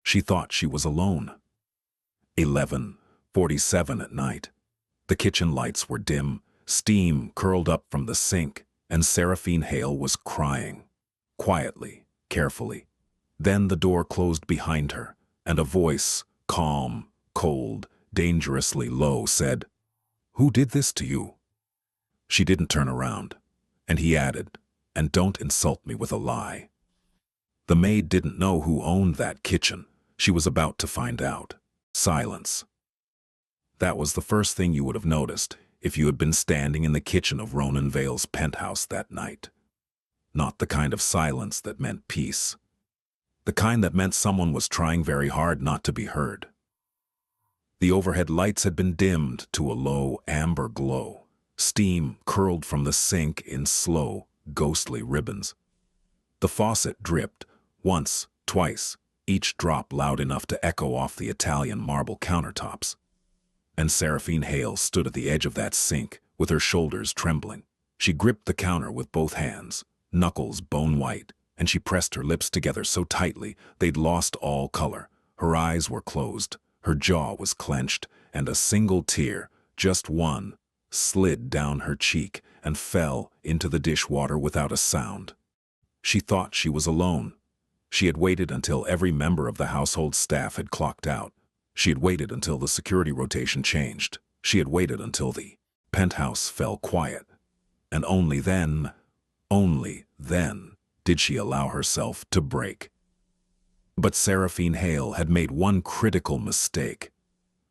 She thought she was alone. 11:47 at night. The kitchen lights were dim, steam curled up from the sink, and Seraphine Hale was crying. Quietly, carefully. Then the door closed behind her, and a voice, calm, cold, dangerously low, said, "Who did this to you?" She didn't turn around, and he added, "And don't insult me with a lie." The maid didn't know who owned that kitchen. She was about to find out. Silence. That was the first thing you would have noticed if you had been standing in the kitchen of Ronan Vale's penthouse that night. Not the kind of silence that meant peace. The kind that meant someone was trying very hard not to be heard. The overhead lights had been dimmed to a low amber glow. Steam curled from the sink in slow, ghostly ribbons. The faucet dripped, once, twice, each drop loud enough to echo off the Italian marble countertops. And Seraphine Hale stood at the edge of that sink, with her shoulders trembling. She gripped the counter with both hands, knuckles bone-white, and she pressed her lips together so tightly they'd lost all color. Her eyes were closed, her jaw was clenched, and a single tear, just one, slid down her cheek and fell into the dishwater without a sound. She thought she was alone. She had waited until every member of the household staff had clocked out. She had waited until the security rotation changed. She had waited until the penthouse fell quiet. And only then, did she allow herself to break. But Seraphine Hale had made one critical mistake.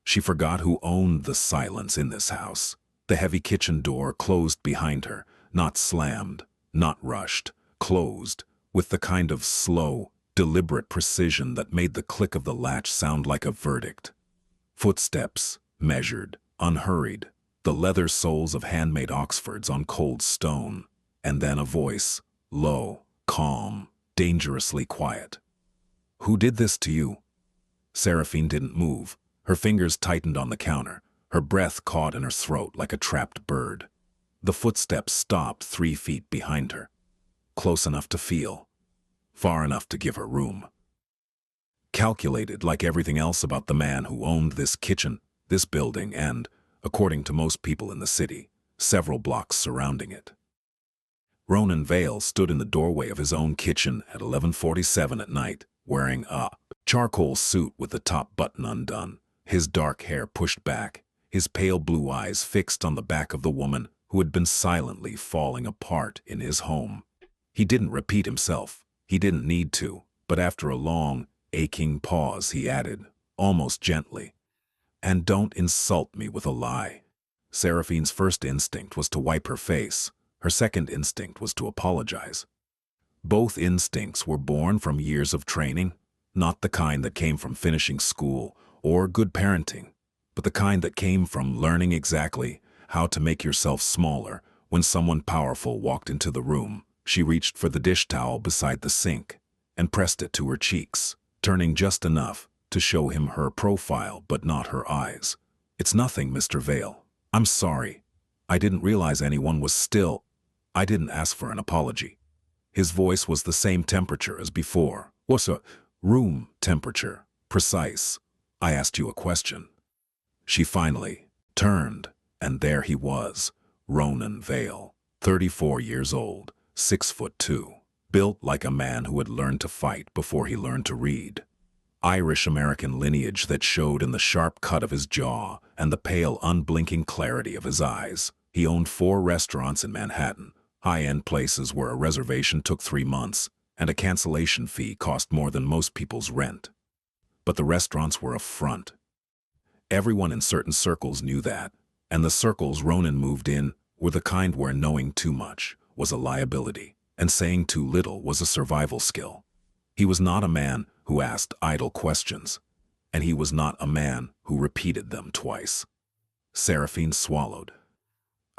She forgot who owned the silence in this house. The heavy kitchen door closed behind her, not slammed, not rushed, closed, with the kind of slow, deliberate precision that made the click of the latch sound like a verdict. Footsteps, measured, unhurried, the leather soles of handmade Oxfords on cold stone, and then a voice, low, calm, dangerously quiet. "Who did this to you?" Seraphine didn't move. Her fingers tightened on the counter, her breath caught in her throat like a trapped bird. The footsteps stopped 3 feet behind her, close enough to feel, far enough to give her room. Calculated like everything else about the man who owned this kitchen, this building, and, according to most people in the city, several blocks surrounding it. Ronan Vale stood in the doorway of his own kitchen at 11:47 at night, wearing a charcoal suit with the top button undone, his dark hair pushed back, his pale blue eyes fixed on the back of the woman who had been silently falling apart in his home. He didn't repeat himself. He didn't need to, but after a long, aching pause, he added, almost gently, "And don't insult me with a lie." Seraphine's first instinct was to wipe her face. Her second instinct was to apologize. Both instincts were born from years of training, not the kind that came from finishing school or good parenting, but the kind that came from learning exactly how to make yourself smaller when someone powerful walked into the room. She reached for the dish towel beside the sink and pressed it to her cheeks, turning just enough to show him her profile but not her eyes. "It's nothing, Mr. Vale. I'm sorry. I didn't realize anyone was still. I didn't ask for an apology." His voice was the same temperature as before. "What's a room temperature? Precise. I asked you a question." She finally turned, and there he was, Ronan Vale, 34 years old, 6'2", built like a man who had learned to fight before he learned to read. Irish-American lineage that showed in the sharp cut of his jaw and the pale, unblinking clarity of his eyes. He owned 4 restaurants in Manhattan, high-end places where a reservation took 3 months, and a cancellation fee cost more than most people's rent. But the restaurants were a front. Everyone in certain circles knew that, and the circles Ronan moved in were the kind where knowing too much was a liability, and saying too little was a survival skill. He was not a man who asked idle questions, and he was not a man who repeated them twice. Seraphine swallowed.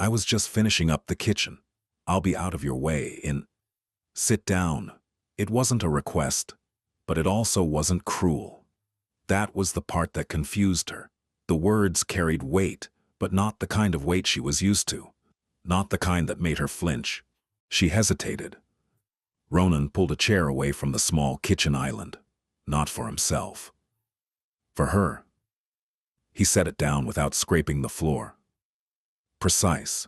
"I was just finishing up the kitchen. I'll be out of your way in—" "Sit down." It wasn't a request, but it also wasn't cruel. That was the part that confused her. The words carried weight, but not the kind of weight she was used to. Not the kind that made her flinch. She hesitated. Ronan pulled a chair away from the small kitchen island. not for himself. For her. He set it down without scraping the floor. Precise.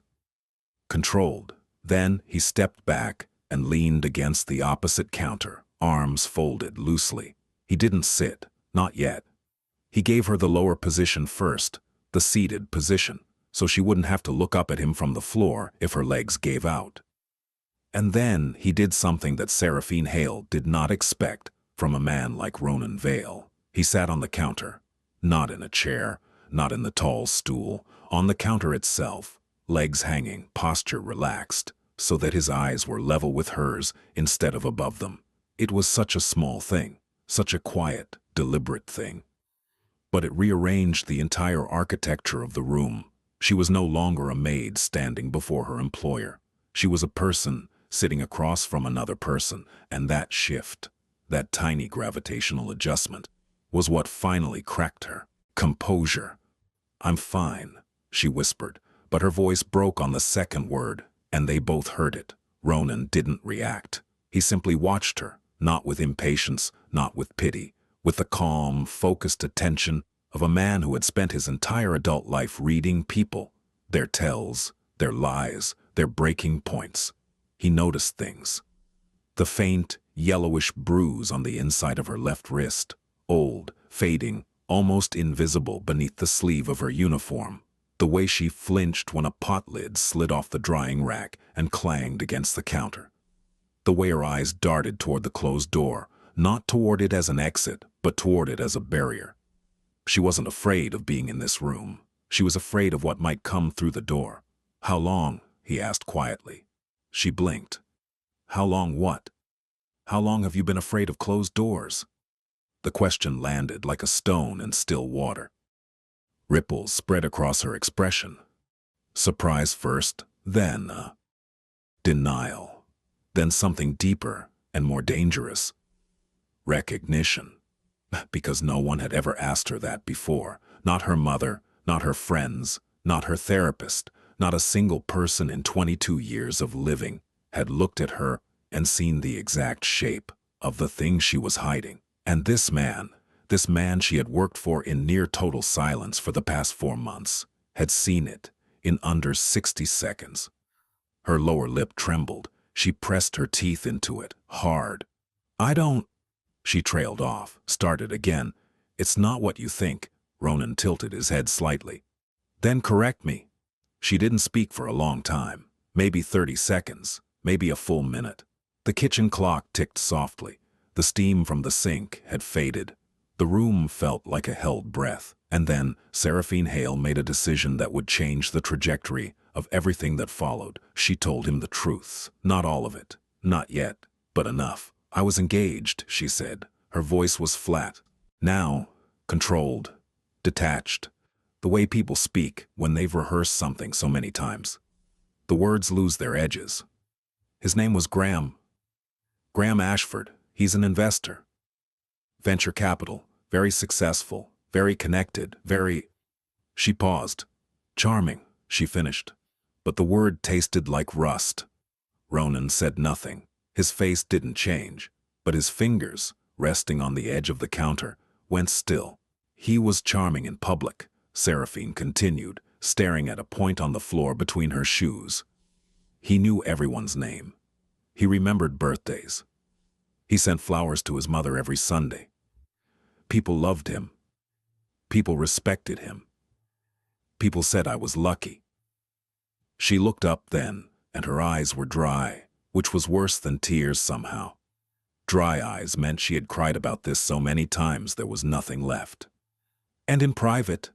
Controlled. Then he stepped back and leaned against the opposite counter, arms folded loosely. He didn't sit, not yet. He gave her the lower position first, the seated position, so she wouldn't have to look up at him from the floor if her legs gave out. And then he did something that Seraphine Hale did not expect from a man like Ronan Vale. He sat on the counter, not in a chair, not in the tall stool, on the counter itself, legs hanging, posture relaxed, so that his eyes were level with hers instead of above them. It was such a small thing, such a quiet, deliberate thing. But it rearranged the entire architecture of the room. She was no longer a maid standing before her employer. She was a person sitting across from another person, and that shift, that tiny gravitational adjustment, was what finally cracked her. Composure. "I'm fine," she whispered, but her voice broke on the second word, and they both heard it. Ronan didn't react. He simply watched her, not with impatience, not with pity, with the calm, focused attention of a man who had spent his entire adult life reading people, their tells, their lies, their breaking points. He noticed things. The faint, yellowish bruise on the inside of her left wrist, old, fading, almost invisible beneath the sleeve of her uniform. The way she flinched when a pot lid slid off the drying rack and clanged against the counter. The way her eyes darted toward the closed door, not toward it as an exit, but toward it as a barrier. She wasn't afraid of being in this room. She was afraid of what might come through the door. "How long?" he asked quietly. She blinked. "How long what? How long have you been afraid of closed doors?" The question landed like a stone in still water. Ripples spread across her expression. Surprise first, then denial, then something deeper and more dangerous. Recognition. Because no one had ever asked her that before. Not her mother, not her friends, not her therapist, not a single person in 22 years of living had looked at her and seen the exact shape of the thing she was hiding. And this man she had worked for in near total silence for the past 4 months, had seen it in under 60 seconds. Her lower lip trembled. She pressed her teeth into it, hard. "I don't..." She trailed off, started again. "It's not what you think." Ronan tilted his head slightly. "Then correct me." She didn't speak for a long time, maybe 30 seconds, maybe a full minute. The kitchen clock ticked softly. The steam from the sink had faded. The room felt like a held breath. And then Seraphine Hale made a decision that would change the trajectory of everything that followed. She told him the truth. Not all of it. Not yet, but enough. "I was engaged," she said. Her voice was flat. Now, controlled, detached. The way people speak when they've rehearsed something so many times. The words lose their edges. "His name was Graham. Graham Ashford. He's an investor. Venture capital. Very successful. Very connected. Very..." She paused. "Charming," she finished. But the word tasted like rust. Ronan said nothing. His face didn't change, but his fingers, resting on the edge of the counter, went still. "He was charming in public," Seraphine continued, staring at a point on the floor between her shoes. "He knew everyone's name. He remembered birthdays. He sent flowers to his mother every Sunday. People loved him. People respected him. People said I was lucky." She looked up then, and her eyes were dry, which was worse than tears somehow. Dry eyes meant she had cried about this so many times there was nothing left. "And in private,"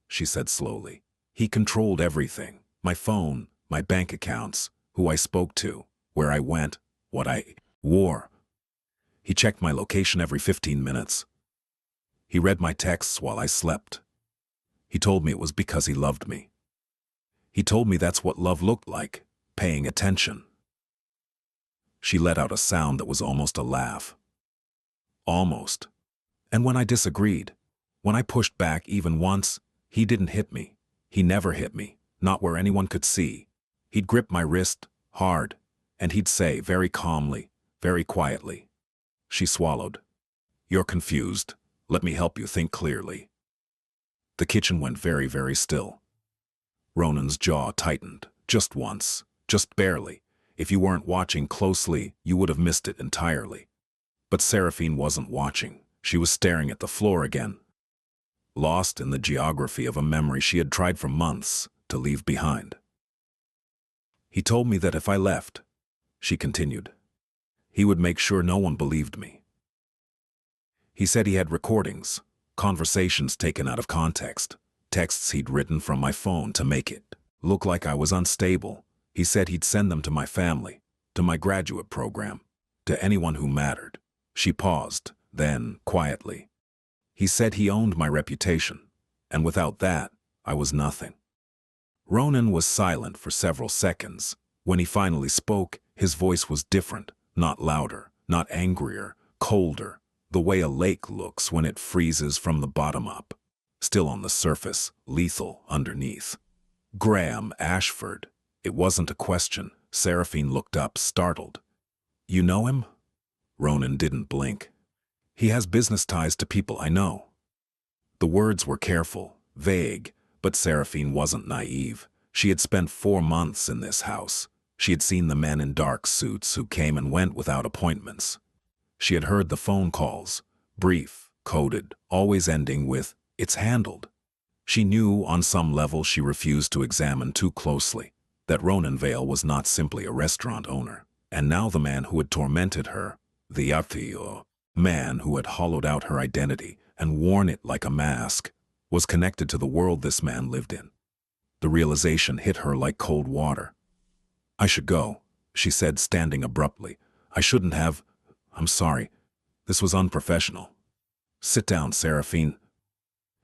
she said slowly, "he controlled everything. My phone, my bank accounts, who I spoke to, where I went, what I wore. He checked my location every 15 minutes. He read my texts while I slept. He told me it was because he loved me. He told me that's what love looked like, paying attention." She let out a sound that was almost a laugh. "Almost. And when I disagreed, when I pushed back even once, he didn't hit me. He never hit me, not where anyone could see. He'd grip my wrist, hard, and he'd say very calmly, very quietly." She swallowed. You're confused. Let me help you think clearly. The kitchen went very, very still. Ronan's jaw tightened, just once, just barely. If you weren't watching closely, you would have missed it entirely. But Seraphine wasn't watching. She was staring at the floor again, lost in the geography of a memory she had tried for months to leave behind. He told me that if I left, she continued, he would make sure no one believed me. He said he had recordings, conversations taken out of context, texts he'd written from my phone to make it look like I was unstable. He said he'd send them to my family, to my graduate program, to anyone who mattered. She paused, then, quietly. He said he owned my reputation, and without that, I was nothing. Ronan was silent for several seconds. When he finally spoke, his voice was different, not louder, not angrier, colder, the way a lake looks when it freezes from the bottom up. Still on the surface, lethal underneath. Graham Ashford. It wasn't a question. Seraphine looked up, startled. You know him? Ronan didn't blink. He has business ties to people I know. The words were careful, vague, but Seraphine wasn't naive. She had spent 4 months in this house. She had seen the men in dark suits who came and went without appointments. She had heard the phone calls, brief, coded, always ending with, "It's handled." She knew on some level she refused to examine too closely that Ronan Vale was not simply a restaurant owner. And now the man who had tormented her, the Atio, man who had hollowed out her identity and worn it like a mask, was connected to the world this man lived in. The realization hit her like cold water. I should go, she said, standing abruptly. I shouldn't have. I'm sorry. This was unprofessional. Sit down, Seraphine.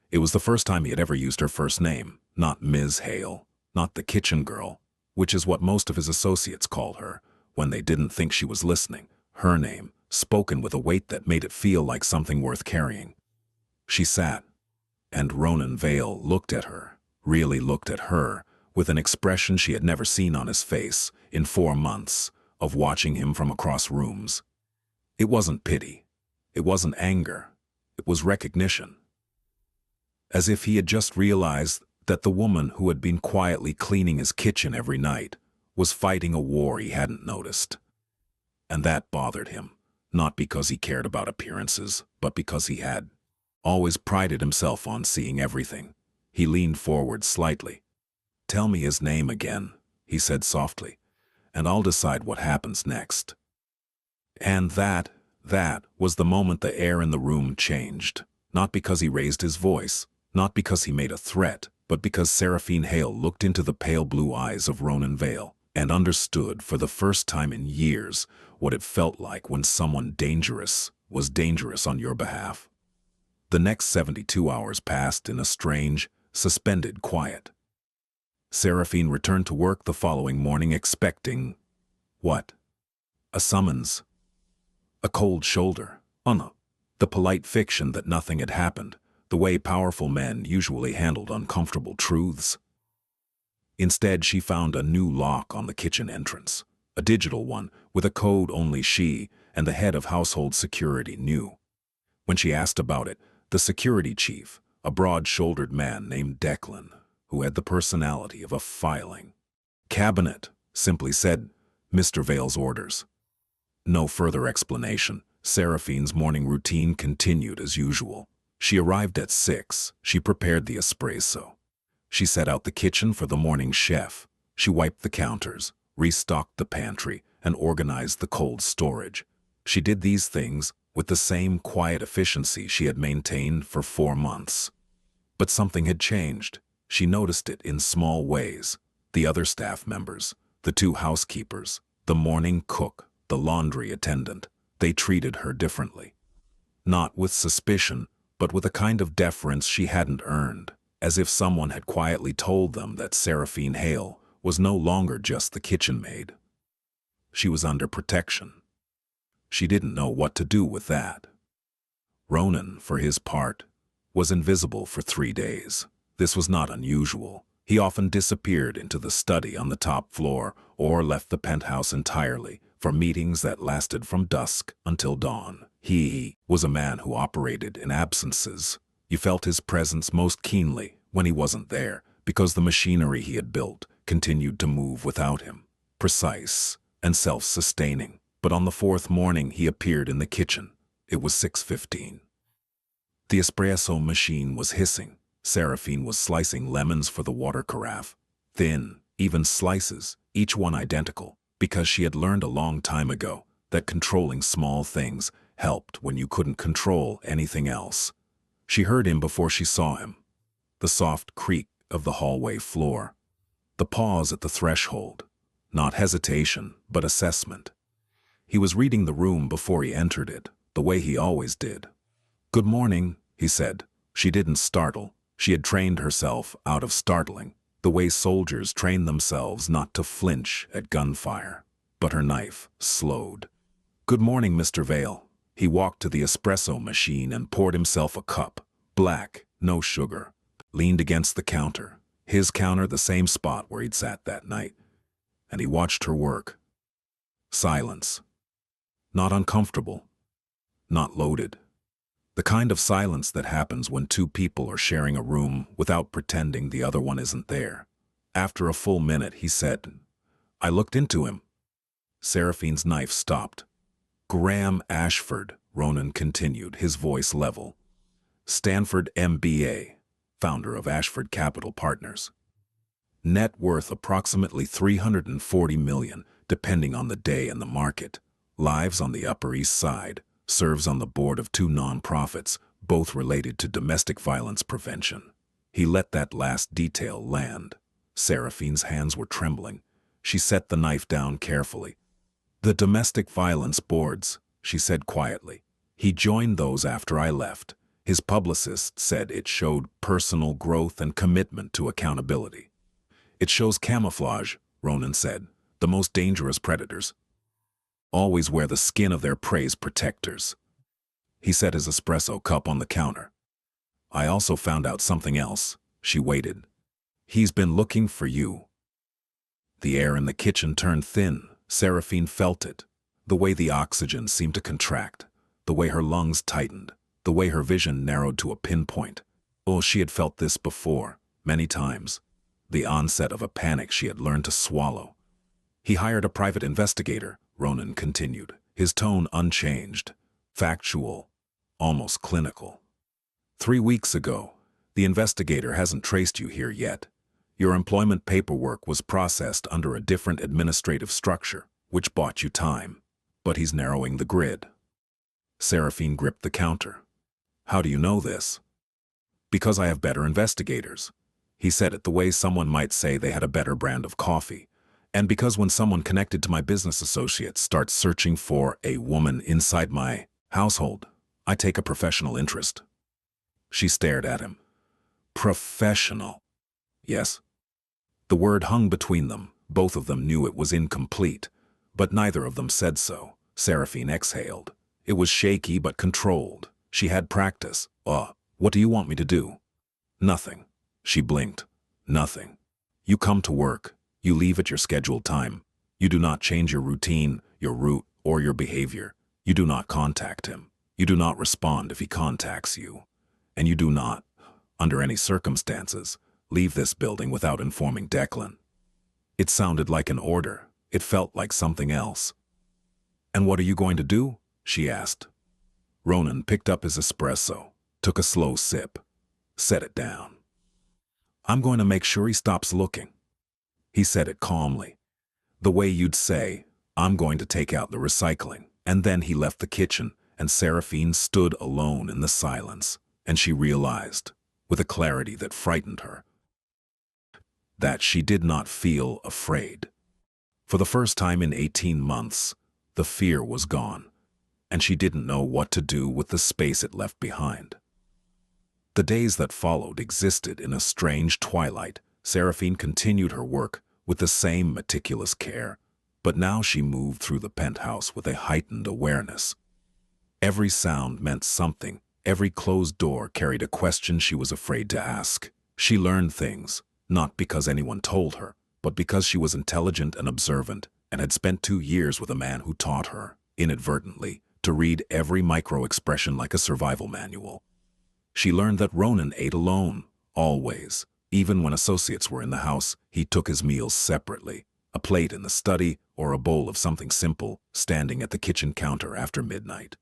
It was the first time he had ever used her first name, not Ms. Hale, not the kitchen girl, which is what most of his associates called her when they didn't think she was listening. Her name, spoken with a weight that made it feel like something worth carrying. She sat, and Ronan Vale looked at her, really looked at her, with an expression she had never seen on his face in 4 months of watching him from across rooms. It wasn't pity. It wasn't anger. It was recognition. As if he had just realized that the woman who had been quietly cleaning his kitchen every night was fighting a war he hadn't noticed. And that bothered him, not because he cared about appearances, but because he had always prided himself on seeing everything. He leaned forward slightly. Tell me his name again, he said softly, and I'll decide what happens next. And that was the moment the air in the room changed, not because he raised his voice, not because he made a threat, but because Seraphine Hale looked into the pale blue eyes of Ronan Vale and understood for the first time in years what it felt like when someone dangerous was dangerous on your behalf. The next 72 hours passed in a strange, suspended quiet. Seraphine returned to work the following morning expecting what? A summons. A cold shoulder. The polite fiction that nothing had happened, the way powerful men usually handled uncomfortable truths. Instead, she found a new lock on the kitchen entrance, a digital one with a code only she and the head of household security knew. When she asked about it, the security chief, a broad-shouldered man named Declan, who had the personality of a filing cabinet, simply said, Mr. Vale's orders. No further explanation. Seraphine's morning routine continued as usual. She arrived at 6. She prepared the espresso. She set out the kitchen for the morning chef. She wiped the counters, restocked the pantry, and organized the cold storage. She did these things with the same quiet efficiency she had maintained for 4 months. But something had changed. She noticed it in small ways. The other staff members, the 2 housekeepers, the morning cook, the laundry attendant, they treated her differently. Not with suspicion, but with a kind of deference she hadn't earned, as if someone had quietly told them that Seraphine Hale was no longer just the kitchen maid. She was under protection. She didn't know what to do with that. Ronan, for his part, was invisible for 3 days. This was not unusual. He often disappeared into the study on the top floor or left the penthouse entirely for meetings that lasted from dusk until dawn. He was a man who operated in absences. You felt his presence most keenly when he wasn't there, because the machinery he had built continued to move without him, precise and self-sustaining. But on the fourth morning he appeared in the kitchen. It was 6:15. The espresso machine was hissing. Seraphine was slicing lemons for the water carafe. Thin, even slices, each one identical, because she had learned a long time ago that controlling small things helped when you couldn't control anything else. She heard him before she saw him. The soft creak of the hallway floor. The pause at the threshold. Not hesitation, but assessment. He was reading the room before he entered it, the way he always did. "Good morning," he said. She didn't startle. She had trained herself out of startling, the way soldiers train themselves not to flinch at gunfire. But her knife slowed. "Good morning, Mr. Vale." He walked to the espresso machine and poured himself a cup. Black, no sugar. Leaned against the counter. His counter, the same spot where he'd sat that night. And he watched her work. Silence. Not uncomfortable. Not loaded. The kind of silence that happens when two people are sharing a room without pretending the other one isn't there. After a full minute, he said, "I looked into him." Seraphine's knife stopped. "Graham Ashford," Ronan continued, his voice level. "Stanford MBA, founder of Ashford Capital Partners. Net worth approximately $340 million, depending on the day and the market. Lives on the Upper East Side. Serves on the board of 2 nonprofits, both related to domestic violence prevention." He let that last detail land. Seraphine's hands were trembling. She set the knife down carefully. "The domestic violence boards," she said quietly. "He joined those after I left. His publicist said it showed personal growth and commitment to accountability." "It shows camouflage," Ronan said. "The most dangerous predators always wear the skin of their prey's protectors." He set his espresso cup on the counter. "I also found out something else." She waited. "He's been looking for you." The air in the kitchen turned thin. Seraphine felt it. The way the oxygen seemed to contract. The way her lungs tightened. The way her vision narrowed to a pinpoint. Oh, she had felt this before, many times. The onset of a panic she had learned to swallow. "He hired a private investigator," Ronan continued, his tone unchanged, factual, almost clinical. "3 weeks ago. The investigator hasn't traced you here yet. Your employment paperwork was processed under a different administrative structure, which bought you time. But he's narrowing the grid." Seraphine gripped the counter. "How do you know this?" "Because I have better investigators." He said it the way someone might say they had a better brand of coffee. "And because when someone connected to my business associates starts searching for a woman inside my household, I take a professional interest." She stared at him. "Professional?" "Yes." The word hung between them. Both of them knew it was incomplete, but neither of them said so. Seraphine exhaled. It was shaky but controlled. She had practice. What do you want me to do?" "Nothing." She blinked. "Nothing. You come to work. You leave at your scheduled time. You do not change your routine, your route, or your behavior. You do not contact him. You do not respond if he contacts you. And you do not, under any circumstances, leave this building without informing Declan." It sounded like an order. It felt like something else. "And what are you going to do?" she asked. Ronan picked up his espresso, took a slow sip, set it down. "I'm going to make sure he stops looking." He said it calmly. The way you'd say, "I'm going to take out the recycling." And then he left the kitchen, and Seraphine stood alone in the silence, and she realized, with a clarity that frightened her, that she did not feel afraid. For the first time in 18 months, the fear was gone, and she didn't know what to do with the space it left behind. The days that followed existed in a strange twilight. Seraphine continued her work with the same meticulous care, but now she moved through the penthouse with a heightened awareness. Every sound meant something. Every closed door carried a question she was afraid to ask. She learned things, not because anyone told her, but because she was intelligent and observant, and had spent 2 years with a man who taught her, inadvertently, to read every micro-expression like a survival manual. She learned that Ronan ate alone, always. Even when associates were in the house, he took his meals separately, a plate in the study or a bowl of something simple, standing at the kitchen counter after midnight.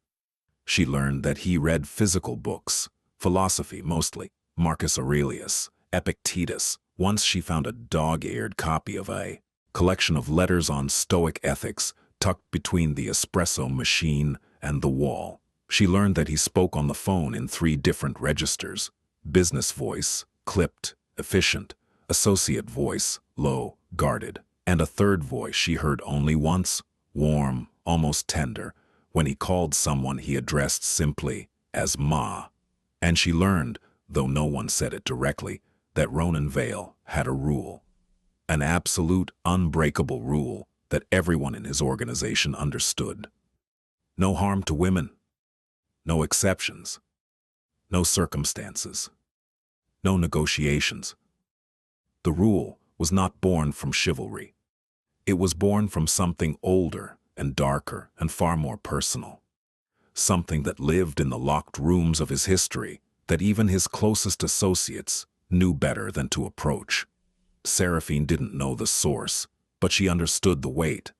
She learned that he read physical books, philosophy mostly, Marcus Aurelius, Epictetus. Once she found a dog-eared copy of a collection of letters on Stoic ethics tucked between the espresso machine and the wall. She learned that he spoke on the phone in 3 different registers: business voice, clipped, efficient; associate voice, low, guarded; and a third voice she heard only once, warm, almost tender, when he called someone he addressed simply as Ma. And she learned, though no one said it directly, that Ronan Vale had a rule. An absolute, unbreakable rule that everyone in his organization understood. No harm to women. No exceptions. No circumstances. No negotiations. The rule was not born from chivalry. It was born from something older and darker and far more personal. Something that lived in the locked rooms of his history that even his closest associates knew better than to approach. Seraphine didn't know the source, but she understood the weight,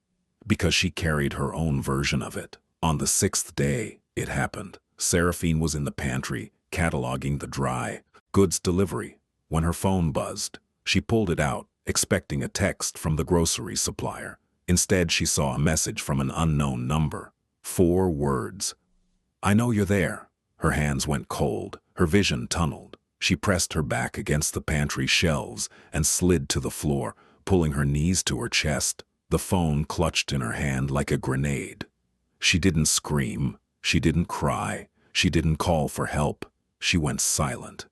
because she carried her own version of it. On the 6th day, it happened. Seraphine was in the pantry, cataloging the dry goods delivery, when her phone buzzed. She pulled it out, expecting a text from the grocery supplier. Instead, she saw a message from an unknown number. 4 words. "I know you're there." Her hands went cold, her vision tunneled. She pressed her back against the pantry shelves and slid to the floor, pulling her knees to her chest, the phone clutched in her hand like a grenade. She didn't scream, she didn't cry, she didn't call for help. She went silent.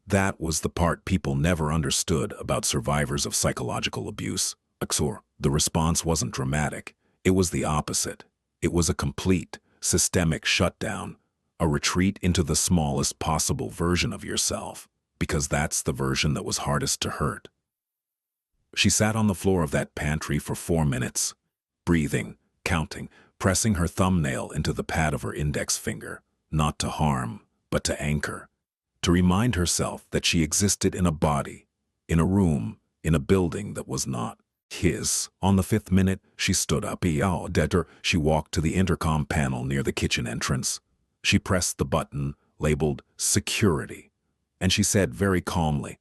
That was the part people never understood about survivors of psychological abuse. The response wasn't dramatic. It was the opposite. It was a complete, systemic shutdown, a retreat into the smallest possible version of yourself, because that's the version that was hardest to hurt. She sat on the floor of that pantry for 4 minutes, breathing, counting, pressing her thumbnail into the pad of her index finger, not to harm, but to anchor, to remind herself that she existed in a body, in a room, in a building that was not his. On the 5th minute, she stood up. She walked to the intercom panel near the kitchen entrance. She pressed the button labeled Security, and she said very calmly,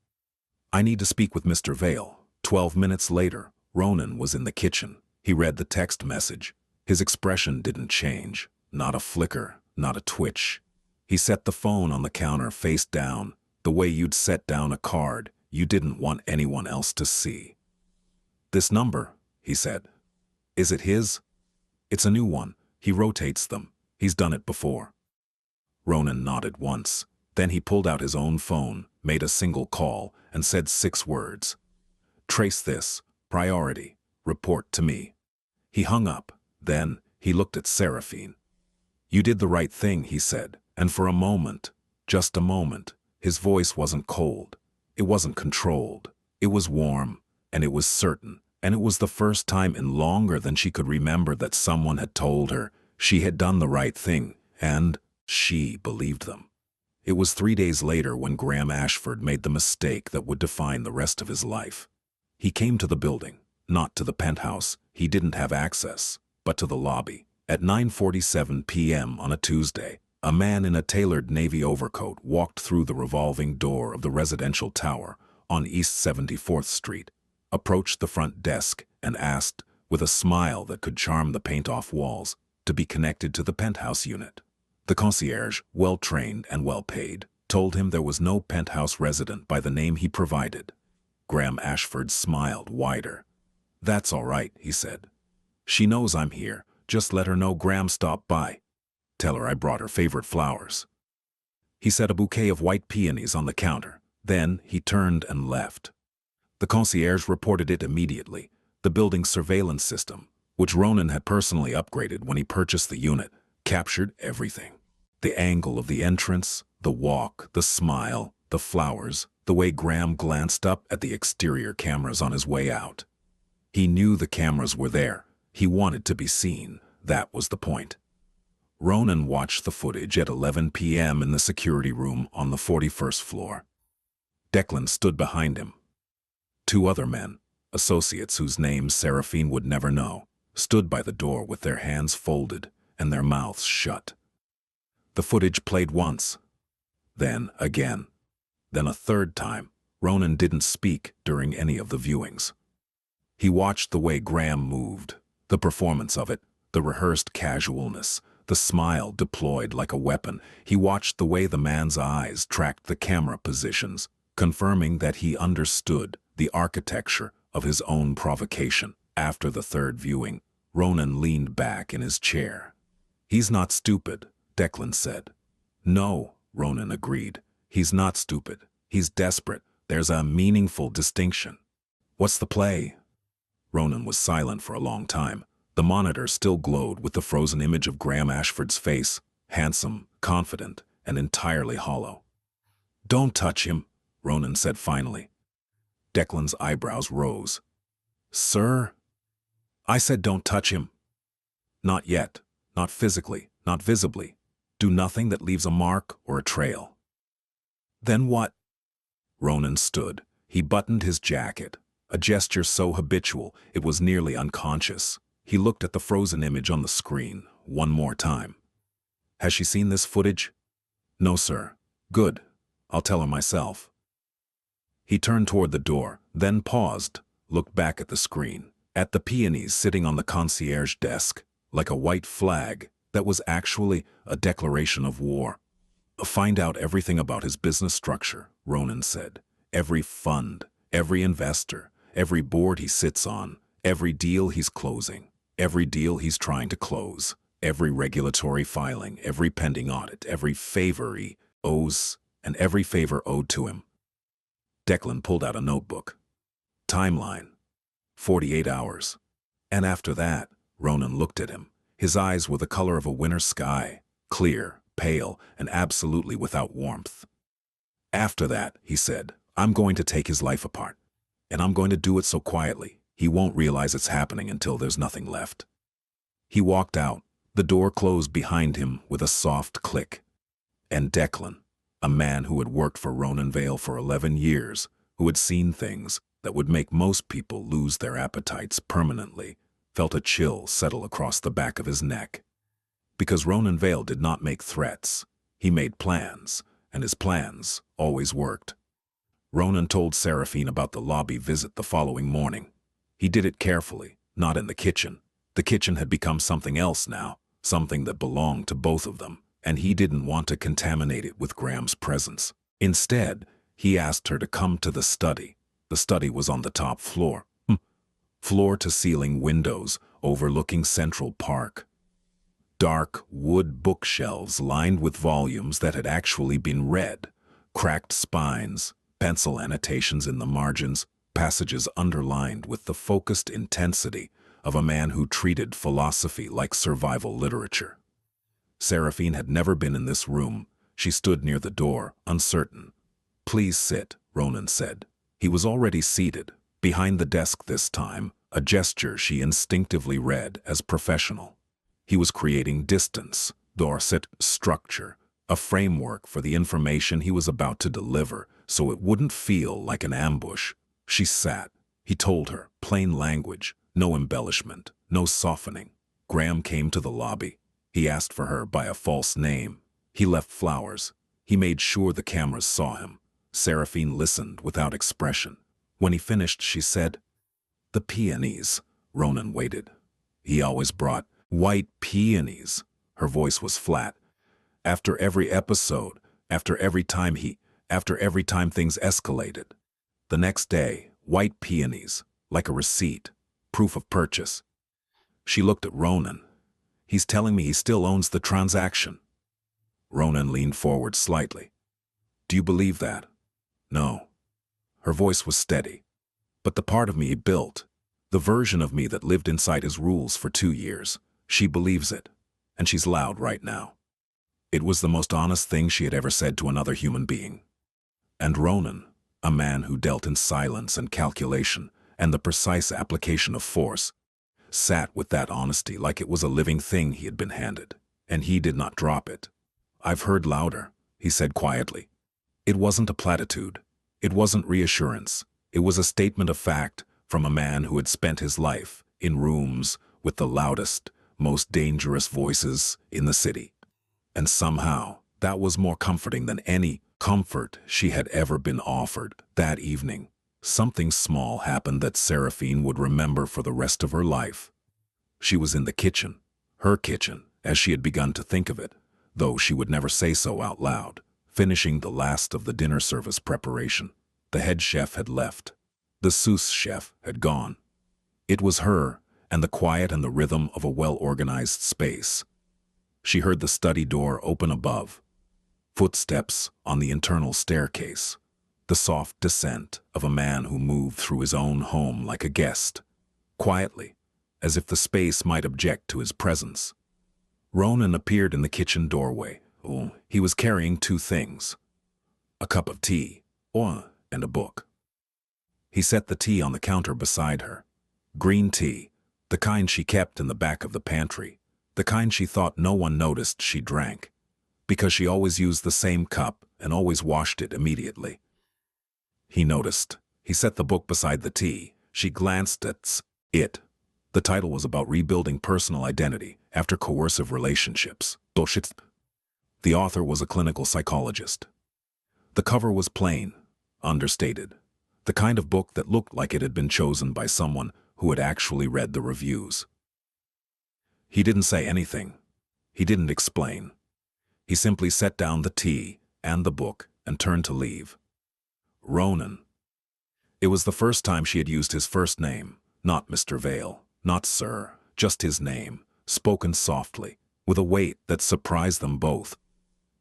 "I need to speak with Mr. Vale." 12 minutes later, Ronan was in the kitchen. He read the text message. His expression didn't change, not a flicker, not a twitch. He set the phone on the counter face down, the way you'd set down a card you didn't want anyone else to see. "This number," he said. "Is it his?" "It's a new one. He rotates them. He's done it before." Ronan nodded once. Then he pulled out his own phone, made a single call, and said 6 words. "Trace this. Priority. Report to me." He hung up. Then he looked at Seraphine. "You did the right thing," he said, and for a moment, just a moment, his voice wasn't cold. It wasn't controlled. It was warm, and it was certain, and it was the first time in longer than she could remember that someone had told her she had done the right thing, and she believed them. It was 3 days later when Graham Ashford made the mistake that would define the rest of his life. He came to the building, not to the penthouse. He didn't have access, but to the lobby. At 9:47 p.m. on a Tuesday, a man in a tailored navy overcoat walked through the revolving door of the residential tower on East 74th Street, approached the front desk, and asked, with a smile that could charm the paint-off walls, to be connected to the penthouse unit. The concierge, well-trained and well-paid, told him there was no penthouse resident by the name he provided. Graham Ashford smiled wider. "That's all right," he said. "She knows I'm here. Just let her know Graham stopped by. Tell her I brought her favorite flowers." He set a bouquet of white peonies on the counter. Then he turned and left. The concierge reported it immediately. The building's surveillance system, which Ronan had personally upgraded when he purchased the unit, captured everything. The angle of the entrance, the walk, the smile, the flowers, the way Graham glanced up at the exterior cameras on his way out. He knew the cameras were there. He wanted to be seen. That was the point. Ronan watched the footage at 11 p.m. in the security room on the 41st floor. Declan stood behind him. Two other men, associates whose names Seraphine would never know, stood by the door with their hands folded and their mouths shut. The footage played once, then again, then a third time. Ronan didn't speak during any of the viewings. He watched the way Graham moved, the performance of it, the rehearsed casualness, the smile deployed like a weapon. He watched the way the man's eyes tracked the camera positions, confirming that he understood the architecture of his own provocation. After the third viewing, Ronan leaned back in his chair. "He's not stupid," Declan said. "No," Ronan agreed. "He's not stupid. He's desperate. There's a meaningful distinction." "What's the play?" Ronan was silent for a long time. The monitor still glowed with the frozen image of Graham Ashford's face, handsome, confident, and entirely hollow. "Don't touch him," Ronan said finally. Declan's eyebrows rose. "Sir?" "I said don't touch him." "Not yet. Not physically. Not visibly. Do nothing that leaves a mark or a trail." "Then what?" Ronan stood. He buttoned his jacket, a gesture so habitual it was nearly unconscious. He looked at the frozen image on the screen one more time. "Has she seen this footage?" "No, sir." "Good. I'll tell her myself." He turned toward the door, then paused, looked back at the screen, at the peonies sitting on the concierge desk, like a white flag that was actually a declaration of war. "Find out everything about his business structure," Ronan said. "Every fund, every investor, every board he sits on, every deal he's closing, every deal he's trying to close, every regulatory filing, every pending audit, every favor he owes, and every favor owed to him." Declan pulled out a notebook. "Timeline. 48 hours. And after that," Ronan looked at him. His eyes were the color of a winter sky, clear, pale, and absolutely without warmth. "After that," he said, "I'm going to take his life apart. And I'm going to do it so quietly, he won't realize it's happening until there's nothing left." He walked out. The door closed behind him with a soft click. And Declan, a man who had worked for Ronan Vale for 11 years, who had seen things that would make most people lose their appetites permanently, felt a chill settle across the back of his neck. Because Ronan Vale did not make threats. He made plans, and his plans always worked. Ronan told Seraphine about the lobby visit the following morning. He did it carefully, not in the kitchen. The kitchen had become something else now, something that belonged to both of them, and he didn't want to contaminate it with Graham's presence. Instead, he asked her to come to the study. The study was on the top floor. Floor-to-ceiling windows overlooking Central Park. Dark wood bookshelves lined with volumes that had actually been read, cracked spines, pencil annotations in the margins, passages underlined with the focused intensity of a man who treated philosophy like survival literature. Seraphine had never been in this room. She stood near the door, uncertain. "Please sit," Ronan said. He was already seated, behind the desk this time, a gesture she instinctively read as professional. He was creating distance, Dorset structure, a framework for the information he was about to deliver, so it wouldn't feel like an ambush. She sat. He told her, plain language, no embellishment, no softening. Graham came to the lobby. He asked for her by a false name. He left flowers. He made sure the cameras saw him. Seraphine listened without expression. When he finished, she said, "The peonies." Ronan waited. He always brought white peonies. Her voice was flat. After every episode, after every time things escalated. The next day, white peonies, like a receipt, proof of purchase. She looked at Ronan. "He's telling me he still owns the transaction." Ronan leaned forward slightly. "Do you believe that?" "No." Her voice was steady. "But the part of me he built, the version of me that lived inside his rules for 2 years, she believes it, and she's loud right now." It was the most honest thing she had ever said to another human being. And Ronan, a man who dealt in silence and calculation and the precise application of force, sat with that honesty like it was a living thing he had been handed. and he did not drop it. "I've heard louder," he said quietly. It wasn't a platitude. It wasn't reassurance. It was a statement of fact from a man who had spent his life in rooms with the loudest, most dangerous voices in the city. And somehow, that was more comforting than any comfort she had ever been offered. That evening, something small happened that Seraphine would remember for the rest of her life. She was in the kitchen, her kitchen, as she had begun to think of it, though she would never say so out loud, finishing the last of the dinner service preparation. The head chef had left. The sous chef had gone. It was her, and the quiet and the rhythm of a well-organized space. She heard the study door open above, footsteps on the internal staircase, the soft descent of a man who moved through his own home like a guest, quietly, as if the space might object to his presence. Ronan appeared in the kitchen doorway. He was carrying two things: a cup of tea, and a book. He set the tea on the counter beside her. Green tea, the kind she kept in the back of the pantry, the kind she thought no one noticed she drank, because she always used the same cup and always washed it immediately. He noticed. He set the book beside the tea. She glanced at it. The title was about rebuilding personal identity after coercive relationships. The author was a clinical psychologist. The cover was plain, understated, the kind of book that looked like it had been chosen by someone who had actually read the reviews. He didn't say anything. He didn't explain. He simply set down the tea and the book and turned to leave. Ronan. It was the first time she had used his first name, not Mr. Vale, not Sir, just his name, spoken softly, with a weight that surprised them both.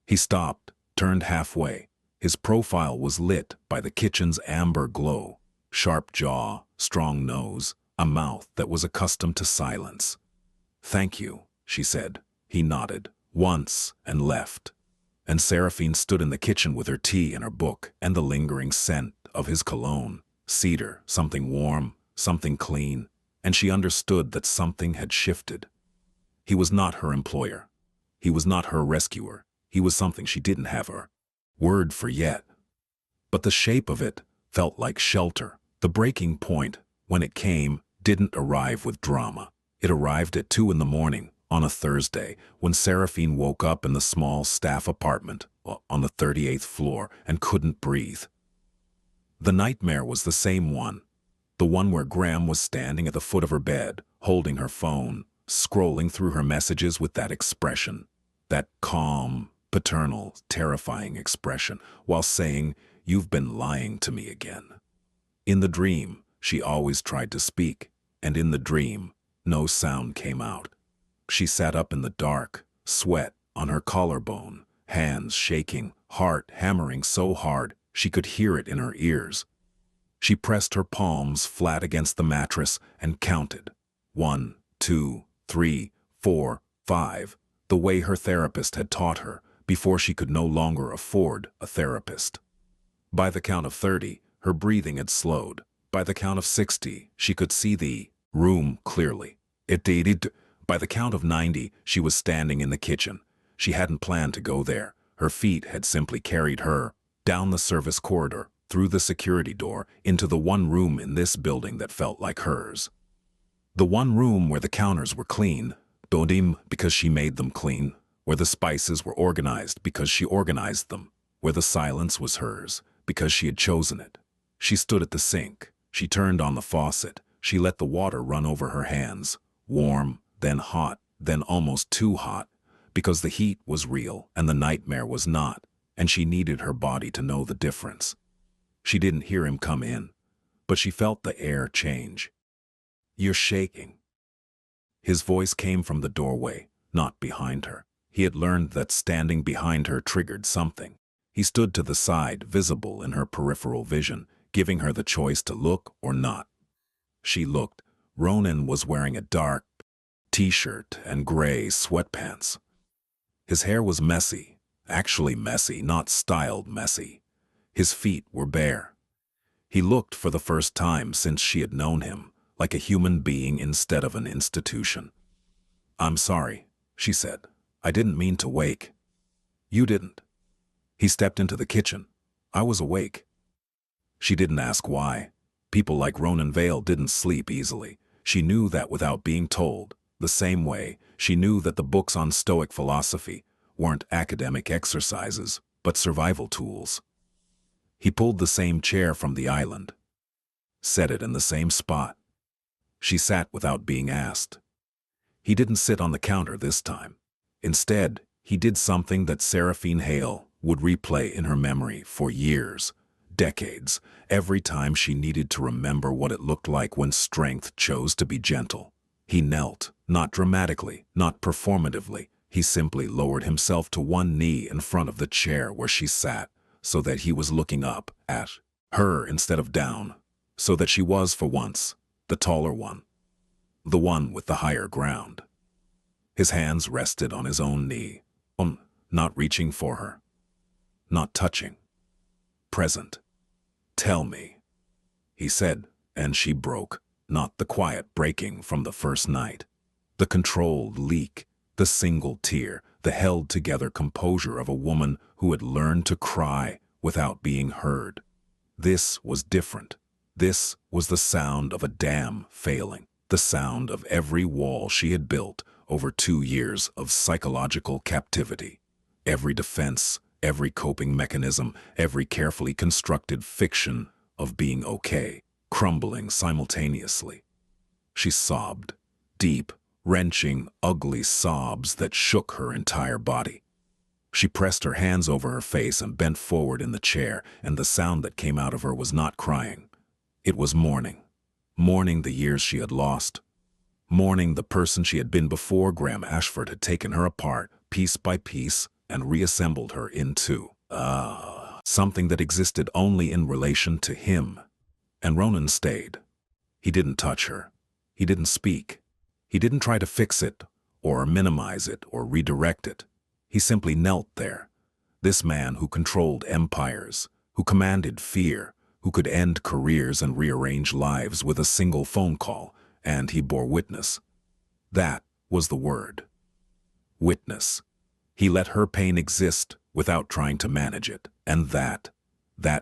He stopped, turned halfway. His profile was lit by the kitchen's amber glow, sharp jaw, strong nose, a mouth that was accustomed to silence. "Thank you," she said. He nodded, once, and left. And Seraphine stood in the kitchen with her tea and her book and the lingering scent of his cologne, cedar, something warm, something clean, and she understood that something had shifted. He was not her employer. He was not her rescuer. He was something she didn't have her word for yet. But the shape of it felt like shelter. The breaking point, when it came, didn't arrive with drama. It arrived at 2 in the morning on a Thursday, when Seraphine woke up in the small staff apartment on the 38th floor and couldn't breathe. The nightmare was the same one, the one where Graham was standing at the foot of her bed, holding her phone, scrolling through her messages with that expression, that calm, paternal, terrifying expression, while saying, "You've been lying to me again." In the dream, she always tried to speak, and in the dream, no sound came out. She sat up in the dark, sweat on her collarbone, hands shaking, heart hammering so hard she could hear it in her ears. She pressed her palms flat against the mattress and counted. 1, 2, 3, 4, 5, the way her therapist had taught her before she could no longer afford a therapist. By the count of 30, her breathing had slowed. By the count of 60, she could see the room clearly. By the count of 90, she was standing in the kitchen. She hadn't planned to go there. Her feet had simply carried her down the service corridor, through the security door, into the one room in this building that felt like hers. The one room where the counters were clean, because she made them clean, where the spices were organized because she organized them, where the silence was hers because she had chosen it. She stood at the sink. She turned on the faucet. She let the water run over her hands, warm, then hot, then almost too hot, because the heat was real and the nightmare was not, and she needed her body to know the difference. She didn't hear him come in, but she felt the air change. "You're shaking." His voice came from the doorway, not behind her. He had learned that standing behind her triggered something. He stood to the side, visible in her peripheral vision, giving her the choice to look or not. She looked. Ronan was wearing a dark t-shirt and gray sweatpants. His hair was messy, actually messy, not styled messy. His feet were bare. He looked for the first time since she had known him, like a human being instead of an institution. "I'm sorry," she said. I didn't mean to wake. You didn't. He stepped into the kitchen. I was awake. She didn't ask why. People like Ronan Vale didn't sleep easily. She knew that without being told. The same way, she knew that the books on Stoic philosophy weren't academic exercises, but survival tools. He pulled the same chair from the island, set it in the same spot. She sat without being asked. He didn't sit on the counter this time. Instead, he did something that Seraphine Hale would replay in her memory for years, decades, every time she needed to remember what it looked like when strength chose to be gentle. He knelt, not dramatically, not performatively. He simply lowered himself to one knee in front of the chair where she sat, so that he was looking up at her instead of down, so that she was, for once, the taller one, the one with the higher ground. His hands rested on his own knee, not reaching for her, not touching, present. Tell me, he said, and she broke, not the quiet breaking from the first night, the controlled leak, the single tear, the held-together composure of a woman who had learned to cry without being heard. This was different. This was the sound of a dam failing, the sound of every wall she had built over 2 years of psychological captivity. Every defense, every coping mechanism, every carefully constructed fiction of being okay, crumbling simultaneously. She sobbed, deep, wrenching, ugly sobs that shook her entire body. She pressed her hands over her face and bent forward in the chair, and the sound that came out of her was not crying. It was mourning. Mourning the years she had lost. Mourning the person she had been before Graham Ashford had taken her apart, piece by piece, and reassembled her into something that existed only in relation to him. And Ronan stayed. He didn't touch her. He didn't speak. He didn't try to fix it, or minimize it, or redirect it. He simply knelt there. This man who controlled empires, who commanded fear, who could end careers and rearrange lives with a single phone call, and he bore witness. That was the word. Witness. He let her pain exist without trying to manage it, and that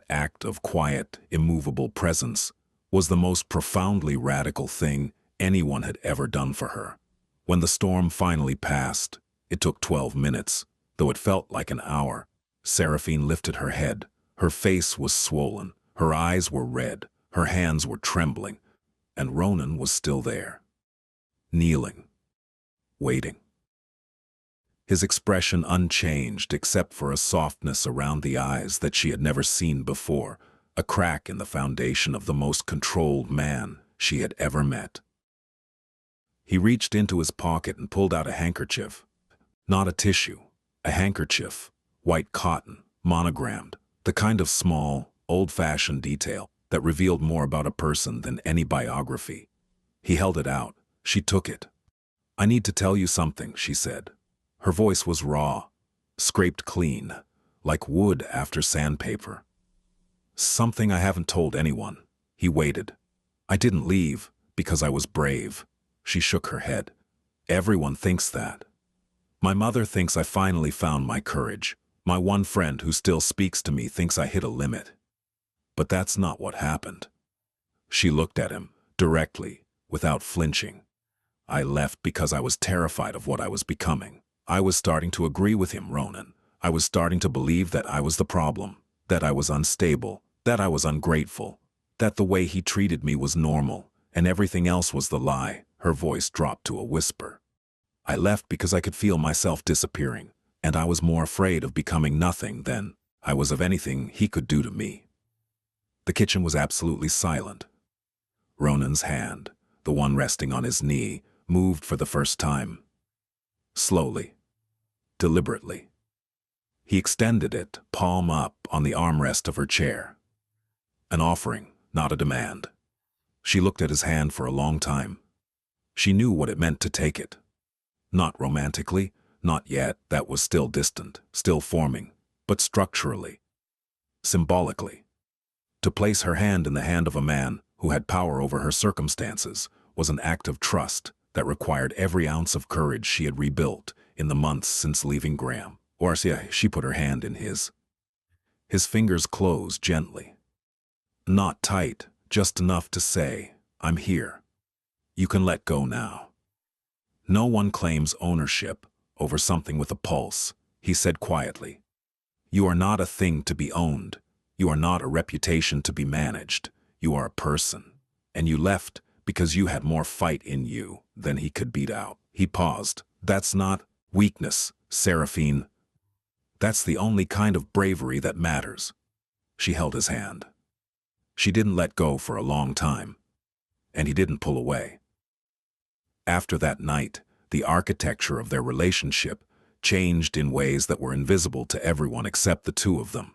act of quiet, immovable presence was the most profoundly radical thing anyone had ever done for her. When the storm finally passed, it took 12 minutes, though it felt like an hour. Seraphine lifted her head. Her face was swollen, her eyes were red, her hands were trembling, and Ronan was still there, kneeling, waiting. His expression unchanged except for a softness around the eyes that she had never seen before, a crack in the foundation of the most controlled man she had ever met. He reached into his pocket and pulled out a handkerchief. Not a tissue, a handkerchief, white cotton, monogrammed, the kind of small, old-fashioned detail that revealed more about a person than any biography. He held it out. She took it. "I need to tell you something," she said. Her voice was raw, scraped clean, like wood after sandpaper. "Something I haven't told anyone." He waited. "I didn't leave because I was brave." She shook her head. "Everyone thinks that. My mother thinks I finally found my courage. My one friend who still speaks to me thinks I hit a limit. But that's not what happened." She looked at him, directly, without flinching. "I left because I was terrified of what I was becoming. I was starting to agree with him, Ronan. I was starting to believe that I was the problem, that I was unstable, that I was ungrateful, that the way he treated me was normal, and everything else was the lie." Her voice dropped to a whisper. "I left because I could feel myself disappearing, and I was more afraid of becoming nothing than I was of anything he could do to me." The kitchen was absolutely silent. Ronan's hand, the one resting on his knee, moved for the first time. Slowly, deliberately. He extended it, palm up, on the armrest of her chair. An offering, not a demand. She looked at his hand for a long time. She knew what it meant to take it. Not romantically, not yet, that was still distant, still forming, but structurally, symbolically. To place her hand in the hand of a man who had power over her circumstances was an act of trust, that required every ounce of courage she had rebuilt in the months since leaving Graham. She put her hand in his. His fingers closed gently. Not tight, just enough to say, "I'm here. You can let go now." "No one claims ownership over something with a pulse," he said quietly. "You are not a thing to be owned. You are not a reputation to be managed. You are a person. And you left because you had more fight in you than he could beat out." He paused. "That's not weakness, Seraphine. That's the only kind of bravery that matters." She held his hand. She didn't let go for a long time, and he didn't pull away. After that night, the architecture of their relationship changed in ways that were invisible to everyone except the two of them.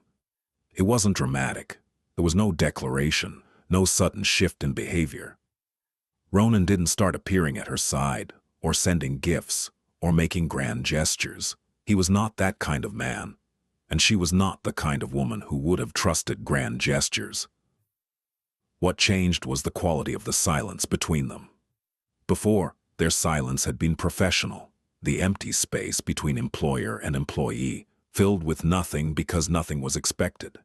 It wasn't dramatic. There was no declaration, no sudden shift in behavior. Ronan didn't start appearing at her side, or sending gifts, or making grand gestures. He was not that kind of man, and she was not the kind of woman who would have trusted grand gestures. What changed was the quality of the silence between them. Before, their silence had been professional, the empty space between employer and employee, filled with nothing because nothing was expected.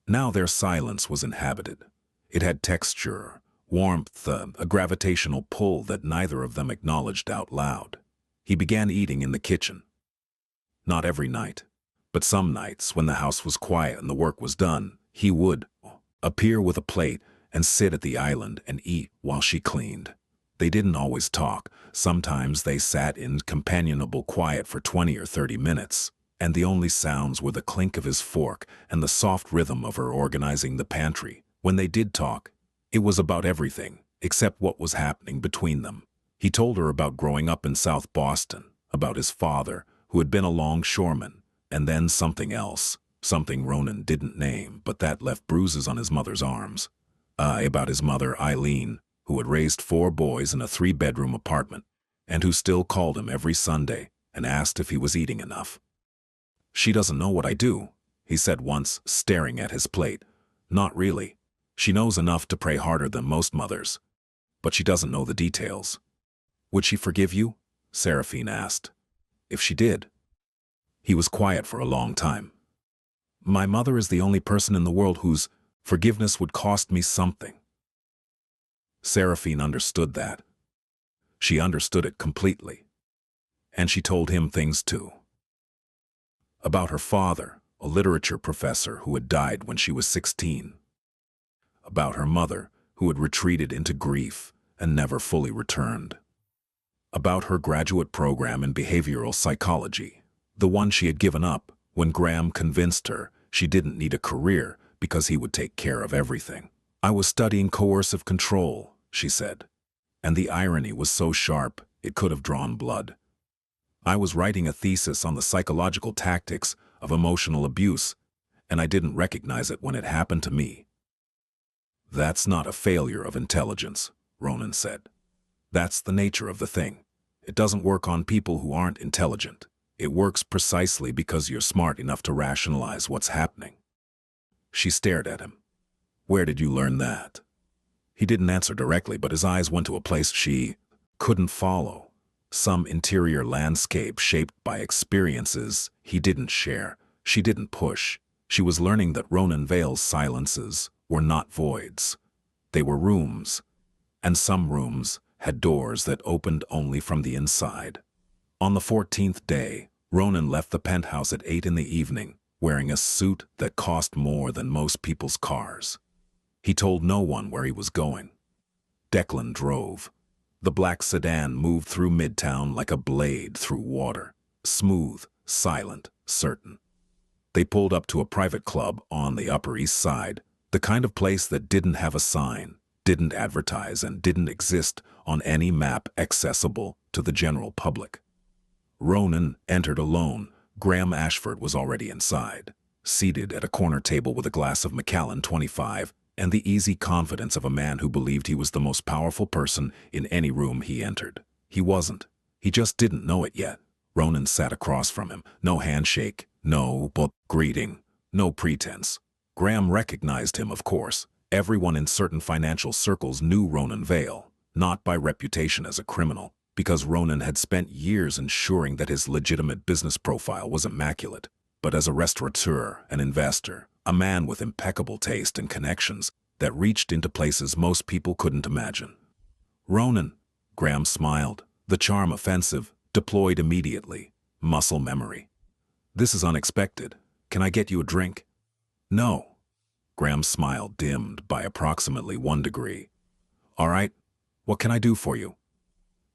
Now their silence was inhabited. It had texture, warmth, a gravitational pull that neither of them acknowledged out loud. He began eating in the kitchen. Not every night, but some nights when the house was quiet and the work was done, he would appear with a plate and sit at the island and eat while she cleaned. They didn't always talk. Sometimes they sat in companionable quiet for 20 or 30 minutes, and the only sounds were the clink of his fork and the soft rhythm of her organizing the pantry. When they did talk, it was about everything except what was happening between them. He told her about growing up in South Boston, about his father, who had been a longshoreman, and then something else, something Ronan didn't name, but that left bruises on his mother's arms. About his mother, Eileen, who had raised 4 boys in a 3-bedroom apartment, and who still called him every Sunday and asked if he was eating enough. "She doesn't know what I do," he said once, staring at his plate. "Not really. She knows enough to pray harder than most mothers, but she doesn't know the details." "Would she forgive you?" Seraphine asked. "If she did." He was quiet for a long time. "My mother is the only person in the world whose forgiveness would cost me something." Seraphine understood that. She understood it completely. And she told him things too. About her father, a literature professor who had died when she was 16. About her mother, who had retreated into grief and never fully returned. About her graduate program in behavioral psychology, the one she had given up when Graham convinced her she didn't need a career because he would take care of everything. "I was studying coercive control," she said, and the irony was so sharp it could have drawn blood. "I was writing a thesis on the psychological tactics of emotional abuse, and I didn't recognize it when it happened to me." "That's not a failure of intelligence," Ronan said. "That's the nature of the thing. It doesn't work on people who aren't intelligent. It works precisely because you're smart enough to rationalize what's happening." She stared at him. "Where did you learn that?" He didn't answer directly, but his eyes went to a place she couldn't follow. Some interior landscape shaped by experiences he didn't share. She didn't push. She was learning that Ronan Vale's silences were not voids. They were rooms, and some rooms had doors that opened only from the inside. On the 14th day, Ronan left the penthouse at 8 in the evening, wearing a suit that cost more than most people's cars. He told no one where he was going. Declan drove. The black sedan moved through Midtown like a blade through water, smooth, silent, certain. They pulled up to a private club on the Upper East Side, the kind of place that didn't have a sign, didn't advertise, and didn't exist on any map accessible to the general public. Ronan entered alone. Graham Ashford was already inside, seated at a corner table with a glass of Macallan 25 and the easy confidence of a man who believed he was the most powerful person in any room he entered. He wasn't. He just didn't know it yet. Ronan sat across from him. No handshake, no greeting, no pretense. Graham recognized him, of course. Everyone in certain financial circles knew Ronan Vale. not by reputation as a criminal, because Ronan had spent years ensuring that his legitimate business profile was immaculate, but as a restaurateur, an investor, a man with impeccable taste and connections that reached into places most people couldn't imagine. Ronan, Graham smiled, the charm offensive, deployed immediately, muscle memory. This is unexpected. Can I get you a drink? No. Graham's smile dimmed by approximately 1 degree. All right, what can I do for you?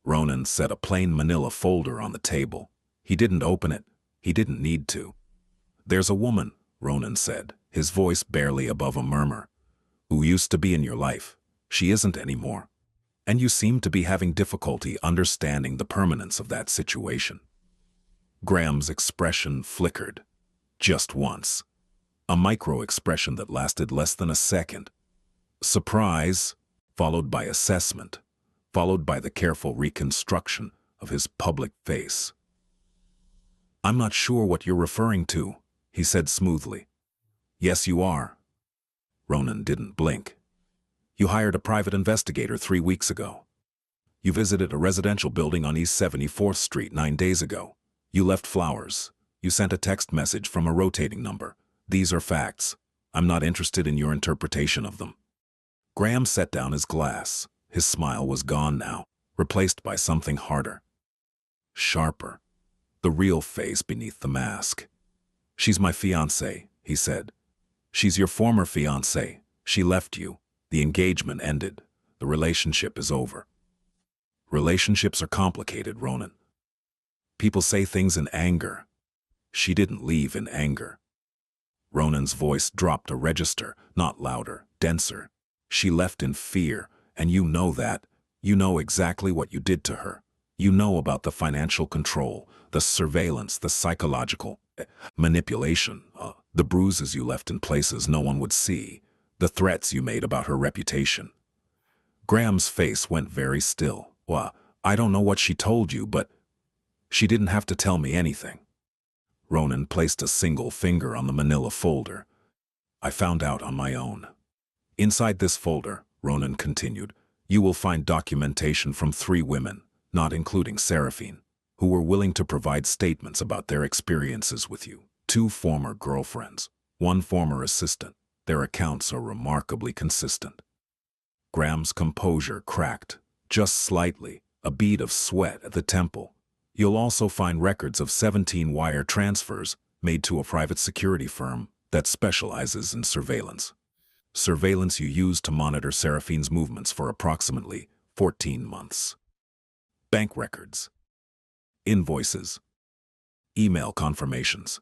Ronan set a plain manila folder on the table. He didn't open it. He didn't need to. There's a woman, Ronan said, his voice barely above a murmur, who used to be in your life. She isn't anymore. And you seem to be having difficulty understanding the permanence of that situation. Graham's expression flickered. Just once. A micro-expression that lasted less than a second. Surprise, followed by assessment, followed by the careful reconstruction of his public face. I'm not sure what you're referring to, he said smoothly. Yes, you are. Ronan didn't blink. You hired a private investigator 3 weeks ago. You visited a residential building on East 74th Street 9 days ago. You left flowers. You sent a text message from a rotating number. These are facts. I'm not interested in your interpretation of them. Graham set down his glass. His smile was gone now, replaced by something harder. Sharper. The real face beneath the mask. She's my fiancée, he said. She's your former fiancée. She left you. The engagement ended. The relationship is over. Relationships are complicated, Ronan. People say things in anger. She didn't leave in anger. Ronan's voice dropped a register, not louder, denser. She left in fear, and you know that. You know exactly what you did to her. You know about the financial control, the surveillance, the psychological manipulation, the bruises you left in places no one would see, the threats you made about her reputation. Graham's face went very still. Well, I don't know what she told you, but she didn't have to tell me anything. Ronan placed a single finger on the manila folder. I found out on my own. Inside this folder, Ronan continued, you will find documentation from 3 women, not including Seraphine, who were willing to provide statements about their experiences with you. 2 former girlfriends, 1 former assistant. Their accounts are remarkably consistent. Graham's composure cracked, just slightly, a bead of sweat at the temple. You'll also find records of 17 wire transfers made to a private security firm that specializes in surveillance. Surveillance you used to monitor Seraphine's movements for approximately 14 months. Bank records. Invoices. Email confirmations.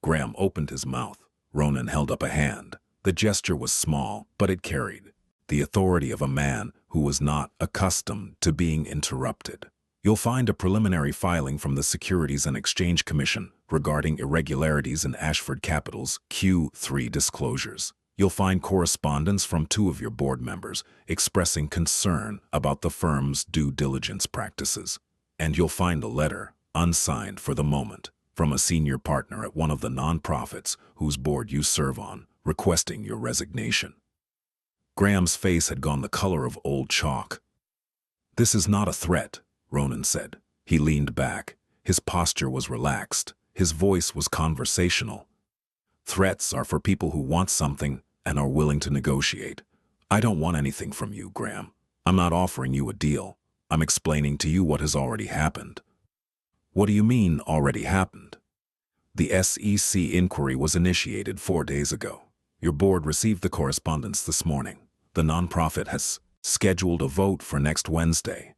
Graham opened his mouth. Ronan held up a hand. The gesture was small, but it carried the authority of a man who was not accustomed to being interrupted. You'll find a preliminary filing from the Securities and Exchange Commission regarding irregularities in Ashford Capital's Q3 disclosures. You'll find correspondence from 2 of your board members expressing concern about the firm's due diligence practices. And you'll find a letter, unsigned for the moment, from a senior partner at one of the nonprofits whose board you serve on, requesting your resignation. Graham's face had gone the color of old chalk. This is not a threat, Ronan said. He leaned back. His posture was relaxed. His voice was conversational. Threats are for people who want something and are willing to negotiate. I don't want anything from you, Graham. I'm not offering you a deal. I'm explaining to you what has already happened. What do you mean, already happened? The SEC inquiry was initiated 4 days ago. Your board received the correspondence this morning. The nonprofit has scheduled a vote for next Wednesday.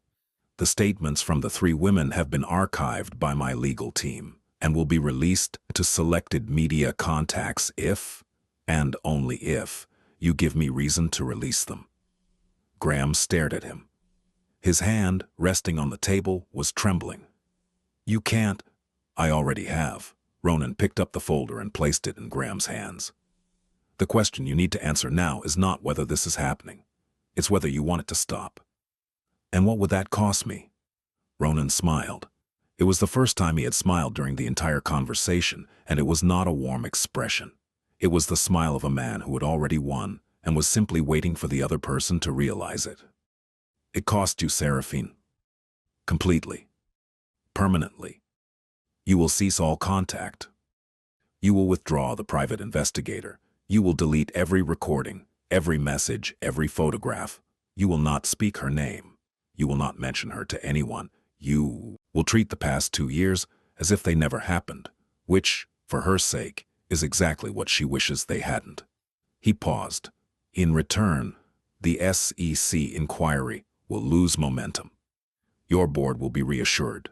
The statements from the 3 women have been archived by my legal team and will be released to selected media contacts if, and only if, you give me reason to release them. Graham stared at him. His hand, resting on the table, was trembling. You can't. I already have. Ronan picked up the folder and placed it in Graham's hands. The question you need to answer now is not whether this is happening. It's whether you want it to stop. And what would that cost me? Ronan smiled. It was the first time he had smiled during the entire conversation, and it was not a warm expression. It was the smile of a man who had already won and was simply waiting for the other person to realize it. It cost you, Seraphine. Completely. Permanently. You will cease all contact. You will withdraw the private investigator. You will delete every recording, every message, every photograph. You will not speak her name. You will not mention her to anyone. You will treat the past 2 years as if they never happened, which, for her sake, is exactly what she wishes they hadn't. He paused. In return, the SEC inquiry will lose momentum. Your board will be reassured.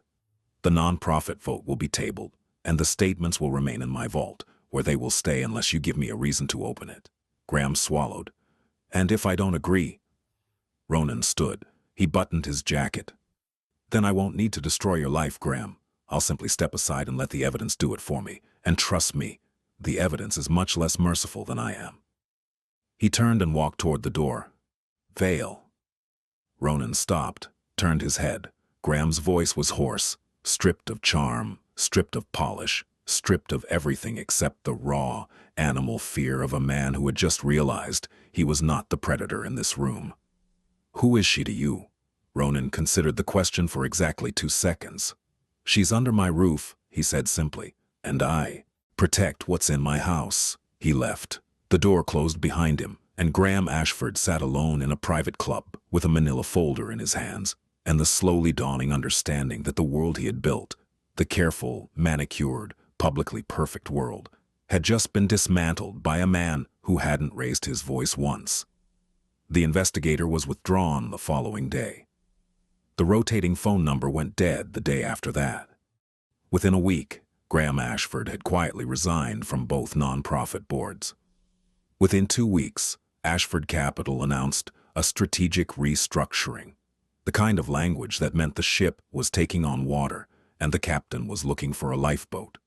The non-profit vote will be tabled, and the statements will remain in my vault, where they will stay unless you give me a reason to open it. Graham swallowed. And if I don't agree? Ronan stood. He buttoned his jacket. Then I won't need to destroy your life, Graham. I'll simply step aside and let the evidence do it for me. And trust me, the evidence is much less merciful than I am. He turned and walked toward the door. Vale. Ronan stopped, turned his head. Graham's voice was hoarse, stripped of charm, stripped of polish, stripped of everything except the raw, animal fear of a man who had just realized he was not the predator in this room. Who is she to you? Ronan considered the question for exactly 2 seconds. She's under my roof, he said simply, and I protect what's in my house. He left. The door closed behind him, and Graham Ashford sat alone in a private club with a manila folder in his hands, and the slowly dawning understanding that the world he had built, the careful, manicured, publicly perfect world, had just been dismantled by a man who hadn't raised his voice once. The investigator was withdrawn the following day. The rotating phone number went dead the day after that. Within a week, Graham Ashford had quietly resigned from both non-profit boards. Within 2 weeks, Ashford Capital announced a strategic restructuring, the kind of language that meant the ship was taking on water and the captain was looking for a lifeboat.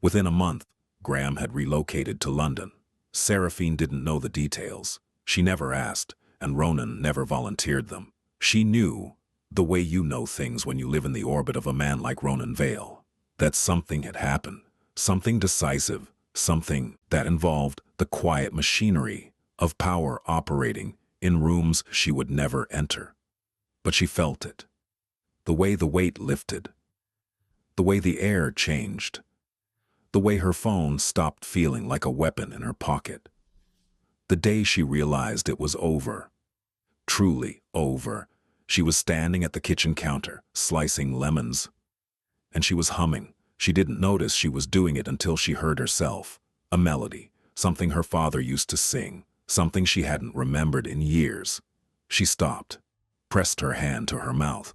Within a month, Graham had relocated to London. Seraphine didn't know the details. She never asked, and Ronan never volunteered them. She knew, the way you know things when you live in the orbit of a man like Ronan Vale, that something had happened, something decisive, something that involved the quiet machinery of power operating in rooms she would never enter. But she felt it. The way the weight lifted. The way the air changed. The way her phone stopped feeling like a weapon in her pocket. The day she realized it was over. Truly over. She was standing at the kitchen counter, slicing lemons. And she was humming. She didn't notice she was doing it until she heard herself. A melody, something her father used to sing, something she hadn't remembered in years. She stopped, pressed her hand to her mouth.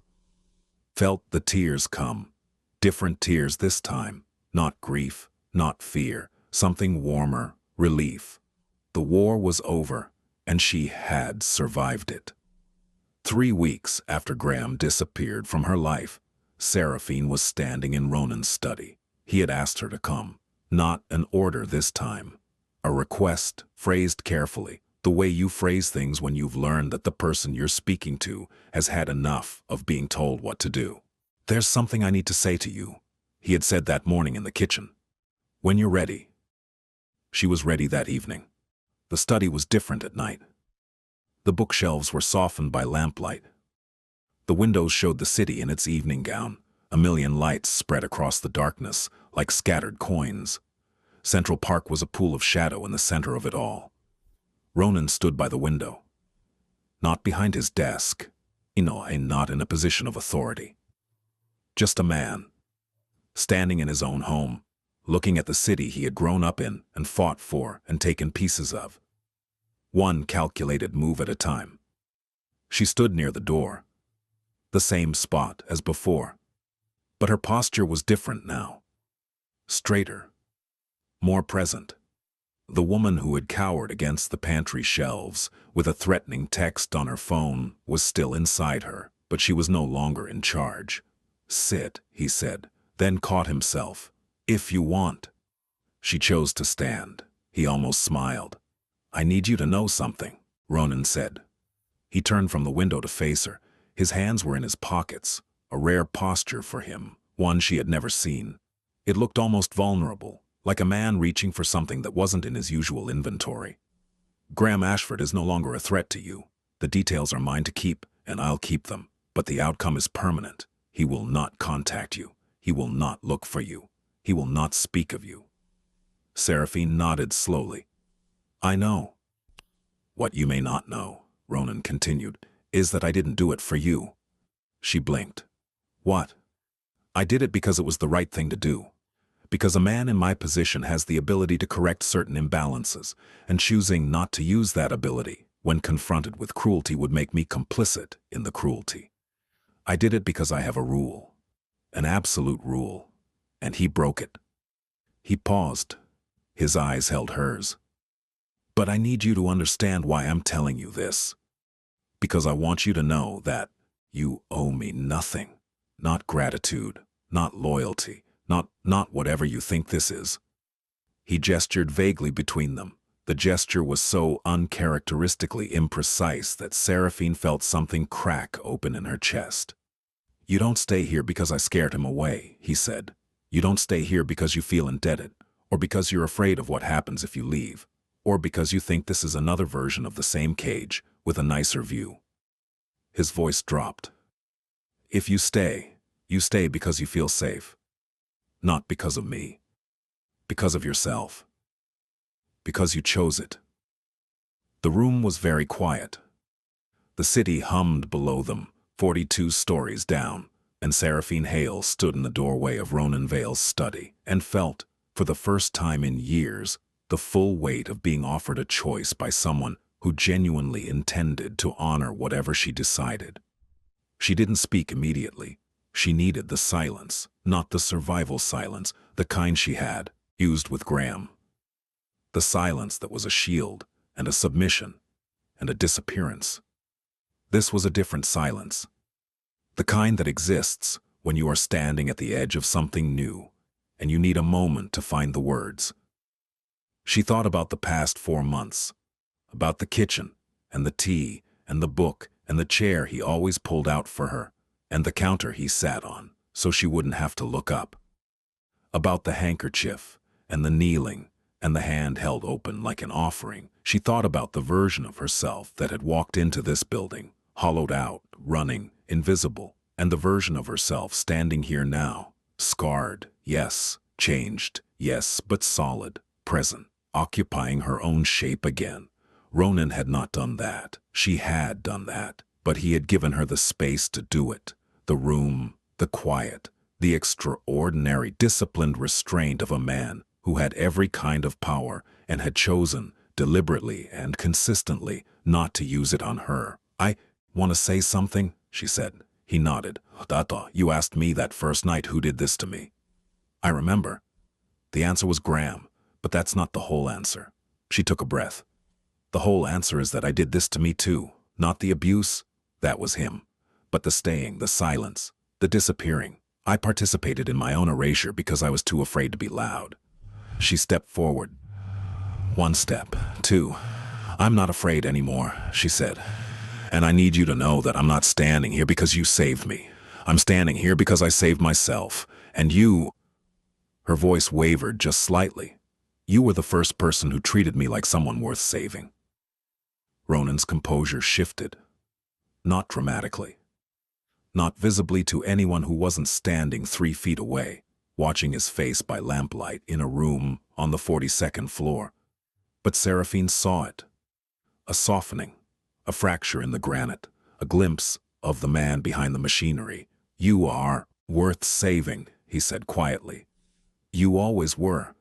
Felt the tears come. Different tears this time. Not grief, not fear. Something warmer, relief. The war was over, and she had survived it. 3 weeks after Graham disappeared from her life, Seraphine was standing in Ronan's study. He had asked her to come. Not an order this time. A request, phrased carefully, the way you phrase things when you've learned that the person you're speaking to has had enough of being told what to do. There's something I need to say to you, he had said that morning in the kitchen. When you're ready. She was ready that evening. The study was different at night. The bookshelves were softened by lamplight. The windows showed the city in its evening gown, a million lights spread across the darkness like scattered coins. Central Park was a pool of shadow in the center of it all. Ronan stood by the window. Not behind his desk, not in a position of authority. Just a man, standing in his own home, looking at the city he had grown up in and fought for and taken pieces of. One calculated move at a time. She stood near the door, the same spot as before. But her posture was different now. Straighter, more present. The woman who had cowered against the pantry shelves with a threatening text on her phone was still inside her, but she was no longer in charge. Sit, he said, then caught himself. If you want. She chose to stand. He almost smiled. I need you to know something, Ronan said. He turned from the window to face her. His hands were in his pockets, a rare posture for him, one she had never seen. It looked almost vulnerable, like a man reaching for something that wasn't in his usual inventory. Graham Ashford is no longer a threat to you. The details are mine to keep, and I'll keep them. But the outcome is permanent. He will not contact you. He will not look for you. He will not speak of you. Seraphine nodded slowly. I know. What you may not know, Ronan continued, is that I didn't do it for you. She blinked. What? I did it because it was the right thing to do. Because a man in my position has the ability to correct certain imbalances, and choosing not to use that ability when confronted with cruelty would make me complicit in the cruelty. I did it because I have a rule, an absolute rule, and he broke it. He paused. His eyes held hers. But I need you to understand why I'm telling you this. Because I want you to know that you owe me nothing. Not gratitude, not loyalty, not whatever you think this is. He gestured vaguely between them. The gesture was so uncharacteristically imprecise that Seraphine felt something crack open in her chest. You don't stay here because I scared him away, he said. You don't stay here because you feel indebted, or because you're afraid of what happens if you leave, or because you think this is another version of the same cage with a nicer view. His voice dropped. If you stay because you feel safe. Not because of me. Because of yourself. Because you chose it. The room was very quiet. The city hummed below them, 42 stories down, and Seraphine Hale stood in the doorway of Ronan Vale's study and felt, for the first time in years, the full weight of being offered a choice by someone who genuinely intended to honor whatever she decided. She didn't speak immediately. She needed the silence, not the survival silence, the kind she had used with Graham. The silence that was a shield and a submission and a disappearance. This was a different silence. The kind that exists when you are standing at the edge of something new and you need a moment to find the words. She thought about the past 4 months, about the kitchen and the tea and the book and the chair he always pulled out for her, and the counter he sat on so she wouldn't have to look up. About the handkerchief and the kneeling and the hand held open like an offering. She thought about the version of herself that had walked into this building, hollowed out, running, invisible, and the version of herself standing here now, scarred, yes, changed, yes, but solid, present, occupying her own shape again. Ronan had not done that. She had done that, but he had given her the space to do it, the room, the quiet, the extraordinary disciplined restraint of a man who had every kind of power and had chosen, deliberately and consistently, not to use it on her. I want to say something, she said. He nodded. Tata, you asked me that first night who did this to me. I remember. The answer was Graham, but that's not the whole answer. She took a breath. The whole answer is that I did this to me too. Not the abuse, that was him. But the staying, the silence, the disappearing. I participated in my own erasure because I was too afraid to be loud. She stepped forward. 1 step, 2. I'm not afraid anymore, she said. And I need you to know that I'm not standing here because you saved me. I'm standing here because I saved myself. And you... Her voice wavered just slightly. You were the first person who treated me like someone worth saving. Ronan's composure shifted. Not dramatically. Not visibly to anyone who wasn't standing 3 feet away, watching his face by lamplight in a room on the 42nd floor. But Seraphine saw it. A softening, a fracture in the granite, a glimpse of the man behind the machinery. You are worth saving, he said quietly. You always were.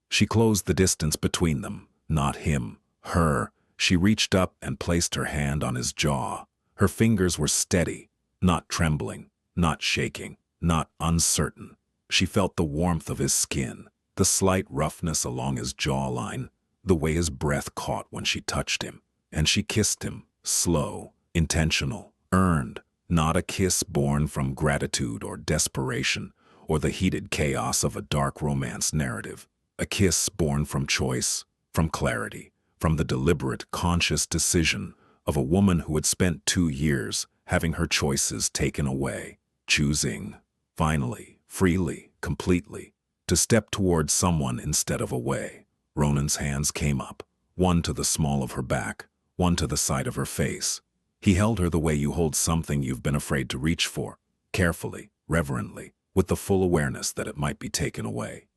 She closed the distance between them, not him, her. She reached up and placed her hand on his jaw. Her fingers were steady, not trembling, not shaking, not uncertain. She felt the warmth of his skin, the slight roughness along his jawline, the way his breath caught when she touched him. And she kissed him, slow, intentional, earned, not a kiss born from gratitude or desperation, or the heated chaos of a dark romance narrative. A kiss born from choice, from clarity, from the deliberate, conscious decision of a woman who had spent 2 years having her choices taken away, choosing, finally, freely, completely, to step towards someone instead of away. Ronan's hands came up, one to the small of her back, one to the side of her face. He held her the way you hold something you've been afraid to reach for, carefully, reverently, with the full awareness that it might be taken away.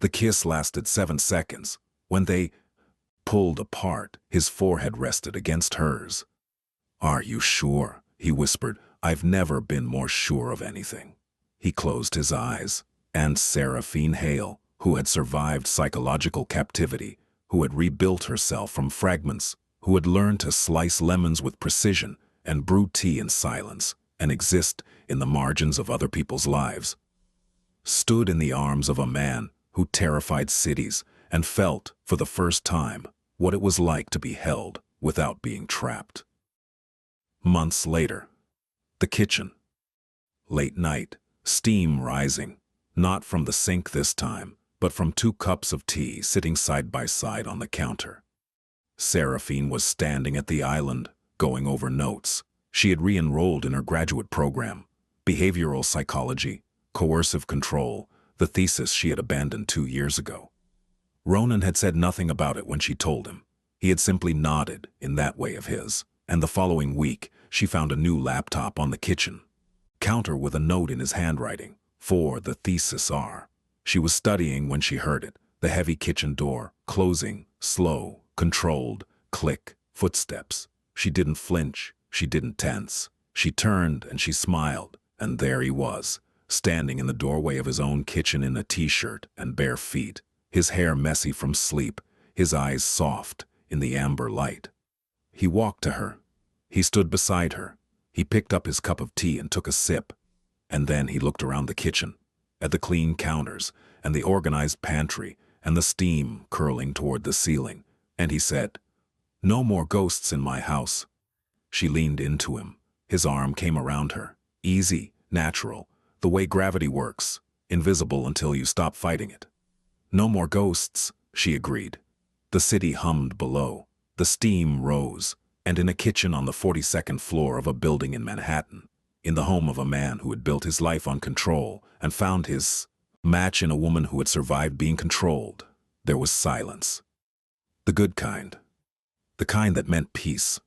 The kiss lasted 7 seconds. When they pulled apart, his forehead rested against hers. "Are you sure?" he whispered. "I've never been more sure of anything." He closed his eyes, and Seraphine Hale, who had survived psychological captivity, who had rebuilt herself from fragments, who had learned to slice lemons with precision and brew tea in silence and exist in the margins of other people's lives, stood in the arms of a man who terrified cities and felt, for the first time, what it was like to be held without being trapped. Months later, the kitchen. Late night, steam rising, not from the sink this time, but from 2 cups of tea sitting side by side on the counter. Seraphine was standing at the island, going over notes. She had re-enrolled in her graduate program, behavioral psychology, coercive control, the thesis she had abandoned 2 years ago. Ronan had said nothing about it when she told him. He had simply nodded in that way of his, and the following week she found a new laptop on the kitchen counter with a note in his handwriting, "For the thesis R." She was studying when she heard it, the heavy kitchen door, closing, slow, controlled, click, footsteps. She didn't flinch, she didn't tense. She turned and she smiled, and there he was, standing in the doorway of his own kitchen in a t-shirt and bare feet, his hair messy from sleep, his eyes soft in the amber light. He walked to her. He stood beside her. He picked up his cup of tea and took a sip, and then he looked around the kitchen, at the clean counters and the organized pantry and the steam curling toward the ceiling, and he said, "No more ghosts in my house." She leaned into him. His arm came around her, easy, natural, the way gravity works, invisible until you stop fighting it. "No more ghosts," she agreed. The city hummed below. The steam rose, and in a kitchen on the 42nd floor of a building in Manhattan, in the home of a man who had built his life on control and found his match in a woman who had survived being controlled, there was silence. The good kind. The kind that meant peace.